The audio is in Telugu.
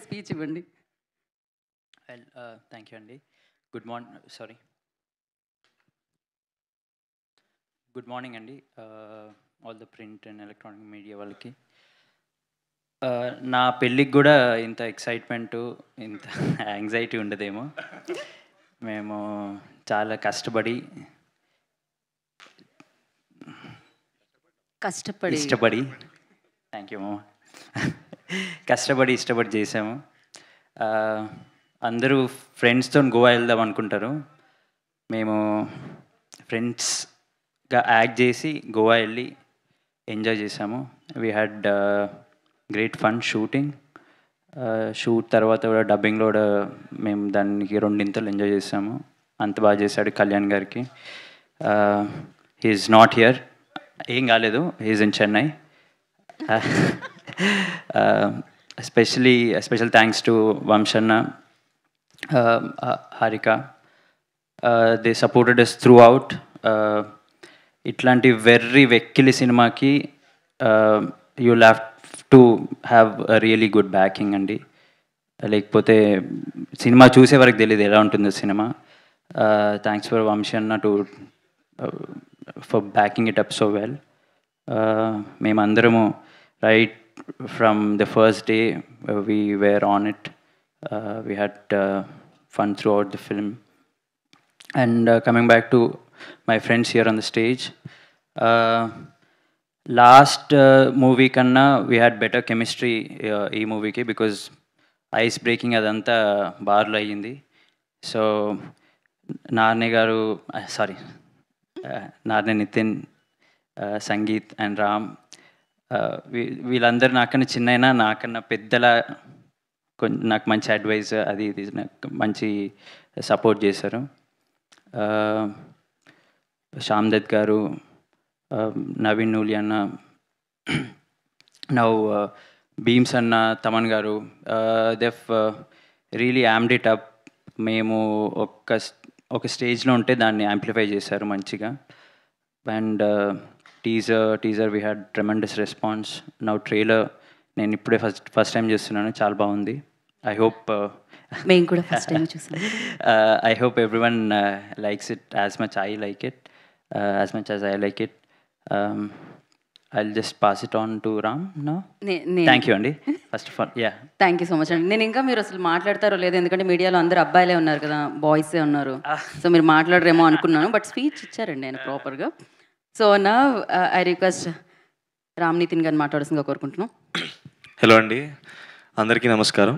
స్పీచ్ ఇవ్వండి. వెల్ థ్యాంక్ యూ అండి. గుడ్ మార్నింగ్ అండి all the print and electronic media వాళ్ళకి. నా పెళ్ళికి కూడా ఇంత ఎక్సైట్మెంటు, ఇంత యాంగ్జైటీ ఉండదేమో. మేము చాలా కష్టపడి ఇష్టపడి థ్యాంక్ యూ మామ. ఇష్టపడి చేసాము. అందరూ ఫ్రెండ్స్తో గోవా వెళ్దాం అనుకుంటారు. మేము ఫ్రెండ్స్గా యాక్ట్ చేసి గోవా వెళ్ళి ఎంజాయ్ చేసాము. We had great fun shooting. Shoot తర్వాత కూడా డబ్బింగ్లో కూడా మేము దానికి రెండింతలు ఎంజాయ్ చేసాము. అంత బాగా చేశాడు కళ్యాణ్ గారికి. హీఈస్ నాట్ హియర్, ఏం కాలేదు, he's in Chennai. Special thanks to Vamshanna, Harika. They supported us throughout. ఇట్లాంటి వెక్కిలి సినిమాకి you'll have to have a really good backing అండి. లేకపోతే సినిమా చూసే వరకు తెలియదు ఎలా ఉంటుందో సినిమా. Thanks for Vamshanna for backing it up so well. మేమందరము right from the first day we were on it. We had fun throughout the film. And coming back to my friends here on the stage, last movie kanna we had better chemistry ee movie ki, because ice breaking adanta bar lo ayindi. So Narne garu Narne Nitin, Sangeet and Ram, వీళ్ళందరూ నాకన్నా చిన్నైనా నాకన్నా పెద్దల నాకు మంచి అడ్వైస్ అది ఇది నాకు మంచి సపోర్ట్ చేశారు. శ్యామ్ దత్ గారు, నవీన్ నూలి అన్న, నౌ భీమ్స్ అన్న, తమన్ గారు, దెఫ్ రియలీ యామ్డ్ ఇట్ అప్. మేము ఒక స్టేజ్లో ఉంటే దాన్ని యాంప్లిఫై చేశారు మంచిగా. And teaser we had tremendous response. Now trailer నేను ఇప్పుడే ఫస్ట్ టైం చేస్తున్నాను, చాలా బాగుంది. ఐ హోప్ మేము కూడా ఫస్ట్ టైం చూసాం. I hope everyone likes it as much I like it, as much as I like it. I'll just pass it on to Ram now. Thank you అండి first of all. Thank you so much అండి. నేను ఇంకా మీరు అసలు మాట్లాడతారో లేదు, ఎందుకంటే మీడియాలో అందరు అబ్బాయిలే ఉన్నారు కదా, బాయ్సే ఉన్నారు. సో మీరు మాట్లాడరేమో అనుకున్నాను, బట్ స్పీచ్ ఇచ్చారండి ఆయన ప్రాపర్గా. సో నా ఐ రిక్వెస్ట్ రామ్ నితిన్ గారిని మాట్లాడాల్సిందిగా కోరుకుంటున్నాం. హలో అండి, అందరికీ నమస్కారం.